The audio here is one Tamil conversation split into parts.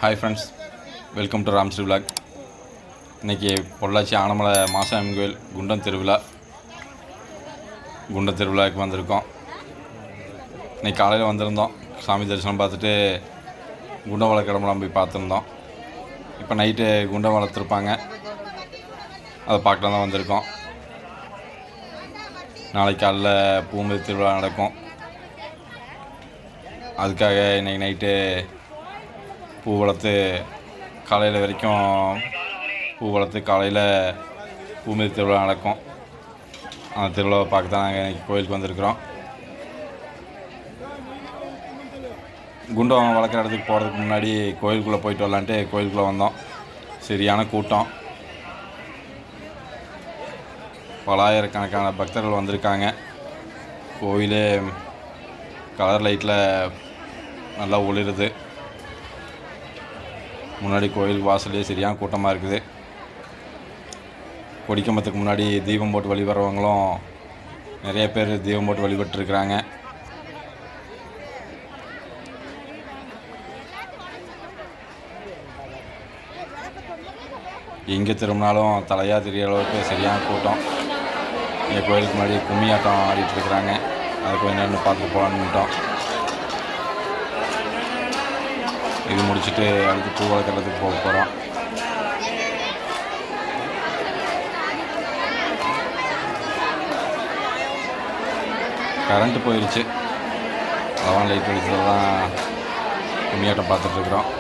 Hi friends, welcome to Ramsri vlog. இன்றைக்கி பொள்ளாச்சி ஆனமலை மாசாமி கோயில் குண்டம் திருவிழாவுக்கு வந்திருக்கோம். இன்றைக்கி காலையில் வந்திருந்தோம். சாமி தரிசனம் பார்த்துட்டு குண்டம் வளர்க்குறமெல்லாம் போய் பார்த்துருந்தோம். இப்போ நைட்டு குண்டம் வளர்த்துருப்பாங்க, அதை பார்க்கலாம் தான் வந்திருக்கோம். நாளைக்கு காலைல பூமிதி திருவிழா நடக்கும். அதுக்காக இன்றைக்கி நைட்டு பூ வளர்த்து காலையில் வரைக்கும் காலையில் பூமிதி திருவிழா நடக்கும். அந்த திருவிழாவை பார்க்க தான் நாங்கள் இன்றைக்கி கோயிலுக்கு வந்திருக்கிறோம். குண்டம் வளர்க்குற இடத்துக்கு போகிறதுக்கு முன்னாடி கோயிலுக்குள்ளே போயிட்டு வரலான்ட்டு கோயிலுக்குள்ளே வந்தோம். சரியான கூட்டம், பலாயிரக்கணக்கான பக்தர்கள் வந்திருக்காங்க. கோயிலே கலர் லைட்டில் நல்லா ஒளிருது. முன்னாடி கோயில் வாசலே சரியான கூட்டமாக இருக்குது. கொடிக்கம்பத்துக்கு முன்னாடி தீபம் போட்டு வழிபடுறவங்களும் நிறைய பேர் தீபம் போட்டு வழிபட்டுருக்குறாங்க. எங்கே திரும்பினாலும் தலையாக தெரிய அளவுக்கு சரியான கூட்டம். எங்கள் கோயிலுக்கு முன்னாடி கும்மியாட்டம் ஆடிட்டுருக்குறாங்க. அதை கொஞ்சம் நேரம் பார்த்துட்டு போகலான்னுட்டோம். இது முடிச்சுட்டு அடுத்து பூ வளர்க்குறதுக்கு போக போகிறோம். கரண்ட்டு போயிடுச்சு. அதான் லைட் வெளிச்சத்தில் தான் கும்மியாட்டம் பார்த்துட்ருக்குறோம்.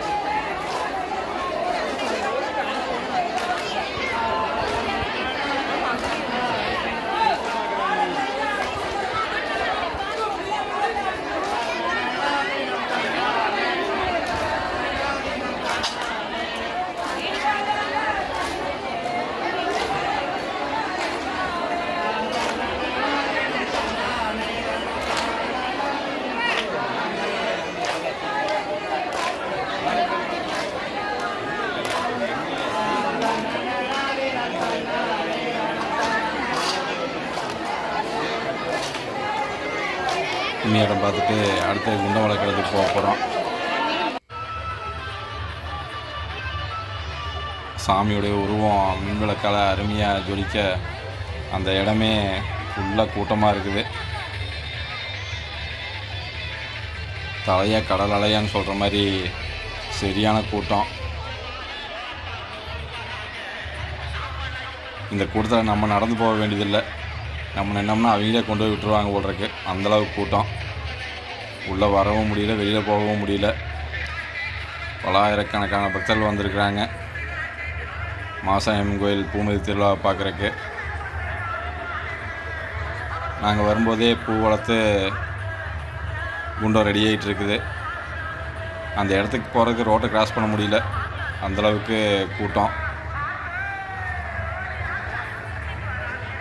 கும்மியாட்டம் பார்த்துட்டு அடுத்து குண்டம் வளர்க்குறதுக்கு போக போகிறோம். சாமியுடைய உருவம் மின்விளக்கால் அருமையாக ஜொலிக்க அந்த இடமே ஃபுல்லாக கூட்டமாக இருக்குது. தலையாக கடல் அலையான்னு சொல்கிற மாதிரி சரியான கூட்டம். இந்த கூட்டத்தில் நம்ம நடந்து போக வேண்டியதில்லை. நம்ம நின்னோம்னா அவங்களே கொண்டு போய் விட்டுருவாங்க போடுறதுக்கு, அந்தளவுக்கு கூட்டம். உள்ளே வரவும் முடியல, வெளியில் போகவும் முடியல. பலாயிரக்கணக்கான பக்தர்கள் வந்திருக்கிறாங்க மாசாமி கோயில் பூமிதி திருவிழாவை பார்க்குறக்கு. நாங்கள் வரும்போதே பூ வளர்த்து குண்டம் ரெடி ஆகிட்டு இருக்குது. அந்த இடத்துக்கு போகிறதுக்கு ரோட்டை கிராஸ் பண்ண முடியல, அந்தளவுக்கு கூட்டம்.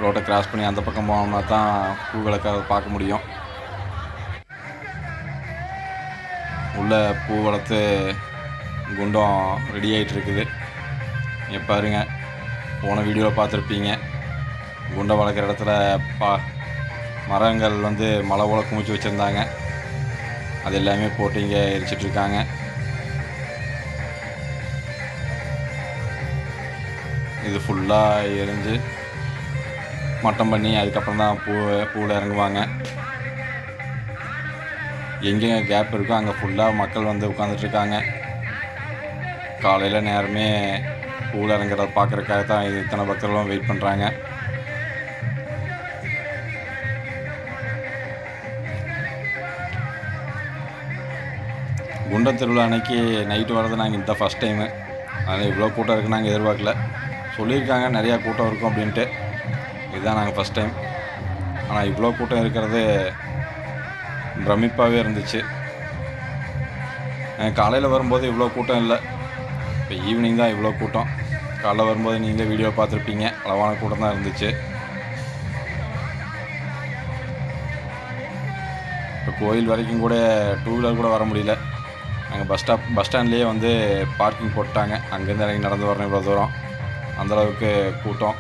ரோட்டை கிராஸ் பண்ணி அந்த பக்கம் போனோம்னா தான் பூ வளர்க்க பார்க்க முடியும். உள்ளே பூ வளர்த்து குண்டம் ரெடி ஆகிட்டு இருக்குது. இங்கே பாருங்க, போன வீடியோவில் பார்த்துருப்பீங்க. குண்டம் வளர்க்குற இடத்துல மரங்கள் மலை போல குமிச்சு வச்சுருந்தாங்க. அது எல்லாமே போட்டு இங்கே எரிச்சிட்ருக்காங்க. இது ஃபுல்லாக எரிஞ்சு மட்டம் பண்ணி அதுக்கப்புறம் தான் பூவில் இறங்குவாங்க. எங்கெங்கே கேப் இருக்கோ அங்கே ஃபுல்லாக மக்கள் உட்காந்துட்ருக்காங்க. காலையில் நேரமே பூவில் இறங்குறத பார்க்குறதுக்காக தான் இத்தனை பக்தர்களும் வெயிட் பண்ணுறாங்க. குண்டம் திருவிழா அன்னைக்கு நைட்டு வர்றது நாங்கள் இந்த ஃபஸ்ட் டைமு. அதனால் இவ்வளோ கூட்டம் இருக்குன்னு நாங்கள் எதிர்பார்க்கல. சொல்லியிருக்காங்க நிறையா கூட்டம் இருக்கும் அப்படின்ட்டு. இதுதான் நாங்கள் ஃபஸ்ட் டைம். ஆனால் இவ்வளோ கூட்டம் இருக்கிறது பிரமிப்பாகவே இருந்துச்சு. காலையில் வரும்போது இவ்வளோ கூட்டம் இல்லை, இப்போ ஈவினிங் தான் இவ்வளோ கூட்டம். காலைல வரும்போது நீங்களே வீடியோ பார்த்துருப்பீங்க, அளவான கூட்டம் தான் இருந்துச்சு. இப்போ கோயில் வரைக்கும் கூட டூ வீலர் கூட வர முடியல. நாங்கள் பஸ் ஸ்டாண்ட்லேயே பார்க்கிங் போட்டாங்க. அங்கேருந்து இறங்கி நடந்து வரணும் இவ்வளோ தூரம். அந்தளவுக்கு கூட்டம்,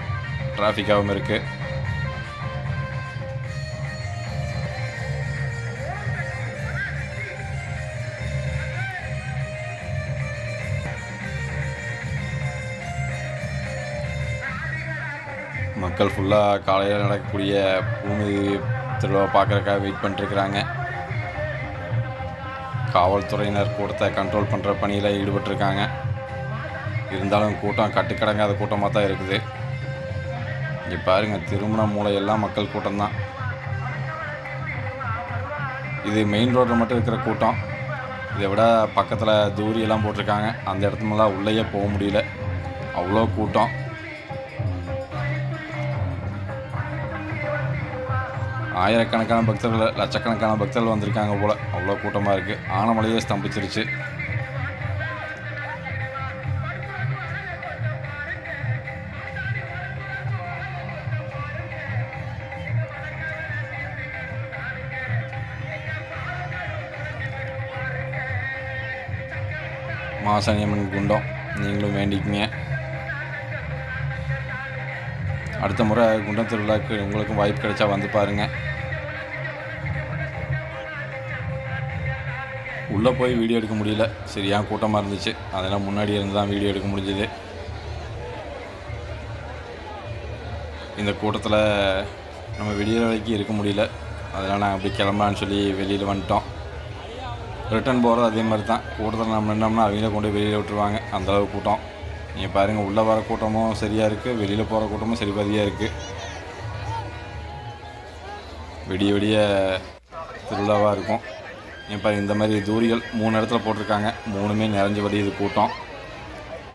டிராஃபிக்காகவும் இருக்குது. மக்கள் ஃபுல்லாக காலையில் நடக்கக்கூடிய பூமி திருவிழா பார்க்குறக்காக வெயிட் பண்ணிட்டுருக்குறாங்க. காவல்துறையினர் கூட்டத்தை கண்ட்ரோல் பண்ணுற பணியில் ஈடுபட்டிருக்காங்க. இருந்தாலும் கூட்டம் கட்டுக்கடங்காத கூட்டமாக தான் இருக்குது. இங்கே பாருங்கள், திருமண மூலையெல்லாம் மக்கள் கூட்டம்தான். இது மெயின் ரோட்டில் மட்டும் இருக்கிற கூட்டம். இதை விட பக்கத்தில் தூரியெல்லாம் போட்டிருக்காங்க. அந்த இடத்துலலாம் உள்ளேயே போக முடியல, அவ்வளோ கூட்டம். ஆயிரக்கணக்கான பக்தர்கள், லட்சக்கணக்கான பக்தர்கள் வந்திருக்காங்க போல். அவ்வளோ கூட்டமாக இருக்குது. ஆனமலையே ஸ்தம்பிச்சிருச்சு. மாசாணியம்மன் குண்டம் நீங்களும் வேண்டிக்கிங்க. அடுத்த முறை குண்டம் திருவிழாவுக்கு உங்களுக்கும் வாய்ப்பு கிடைச்சா வந்து பாருங்கள். உள்ளே போய் வீடியோ எடுக்க முடியல, சரியாக கூட்டமாக இருந்துச்சு. அதெல்லாம் முன்னாடி இருந்து தான் வீடியோ எடுக்க முடிஞ்சுது. இந்த கூட்டத்தில் நம்ம வெளியே வரைக்கும் இருக்க முடியல. அதனால் நாங்கள் அப்படி கிளம்பலான்னு சொல்லி வெளியில் வந்துட்டோம். ரிட்டன் போகிறது அதே மாதிரி தான். கூட்டத்தில் நம்ம நின்னோம்னா அவங்களே கொண்டு வெளியில் விட்டுருவாங்க, அந்தளவு கூட்டம். நீங்கள் பாருங்கள், உள்ளே வர கூட்டமும் சரியாக இருக்குது, வெளியில் போகிற கூட்டமும் சரி பாதியாக இருக்குது. விடிய விடிய திருவிழாவாக இருக்கும். இப்போ இந்த மாதிரி தூரிகள் 3 இடத்துல போட்டிருக்காங்க. 3மே நிறைஞ்சு வடியுது கூட்டம்.